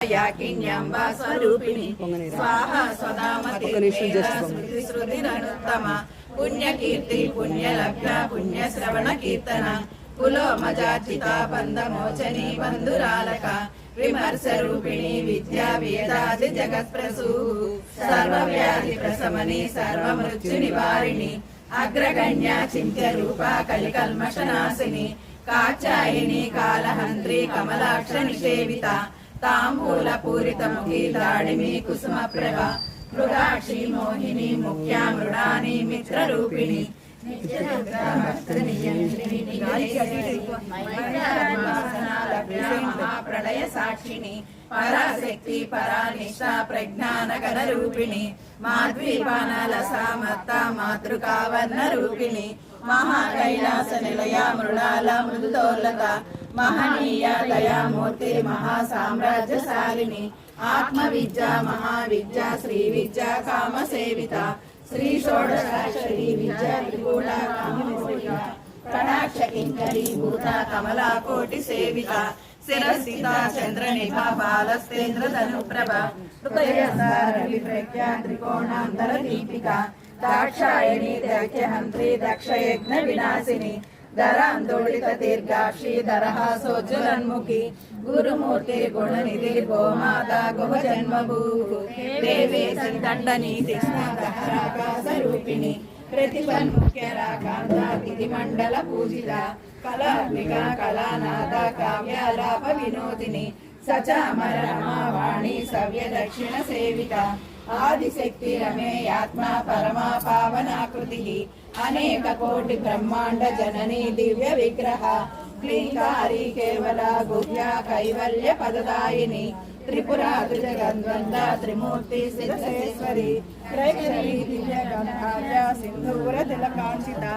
याकिन्यांबा स्वरूपिणी स्वाहा स्वदामति श्रुतिरनुत्तम पुण्यकीर्ति पुण्यलभ्या पुण्यश्रवण कीर्तन कुलोमजाचिता बन्धमोचनी बन्धुरालक विमर्शरूपिणी विद्या वेदादि जगत्प्रसू सर्वव्याधि प्रशमनी सर्वमृत्युनिवारिणी अग्रगण्या चिन्त्यरूपा कलिकल्मषनाशिनी काचायिनी कालहन्त्री कमलाक्ष निषेविता तांबूल पूरित मुखी दाडिमी कुसुम प्रभा मृगाक्षी मोहिनी मुख्या मृडानी मित्र रूपिणी प्रलय साक्षिणी पराशक्ति परानिष्ठा प्रज्ञानकर रूपिणी माध्वीपानलसा मत्ता मातृका वर्ण रूपिणी महाकैलास निलया मृणाल मृदुदौलता महनीय दयामूर्ति महासाम्राज्यशालिनी आत्मविद्या महाविद्या श्री विद्या काम सेविता श्री षोडशाक्षरी विद्या त्रिगुणा कामसेविता कटाक्ष किंकरी भूता कमला कोटि सेविता शिरस्थिता चंद्रनिभा बालस्तेन्द्र धनुप्रभा हृदयसारवि प्रज्ञा त्रिकोणांतर दीपिका दाक्षायणी दैत्यहंत्री दक्षयज्ञ विनाशिनी धरांदोलित दीर्घाक्षी दरहासोज्ज्वलन्मुखी गुरुमूर्ति गुणनिधि गोमाता गुह जन्मभू देवे संदंडनी तीक्ष्णदहराकाशरूपिणी प्रतिपन्मुख्यराकान्ता विधिमण्डल पूजिता कलात्मिका कलानादा काव्यालाप विनोदिनी सचामर रमावाणी सव्य दक्षिण सेविता आदिशक्ति रमेयात्मा परमा पावनाकृति अनेक कोटि ब्रह्मांड जननी दिव्य विग्रह क्लींकारी केवला गुह्या कैवल्य पददायिनी त्रिपुरा जगद्वंदा त्रिमूर्ति सिद्धेश्वरी त्रैक्षरी दिव्य गंधार्या सिंधूर तिलकांचिता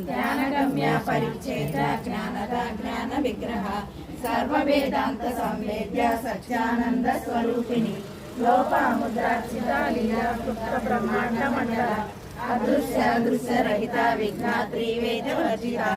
ज्ञानगम्या परिच्छेदा ज्ञानदा ज्ञान विग्रह सर्व वेदांत संवेद्य सच्चानंद स्वरूपिणी लोपामुद्रार्चिता लीला पुत्र ब्रह्मांड मंडला अदृश्य दृश्य रहिता विघ्ना त्रिवेद वर्जिता।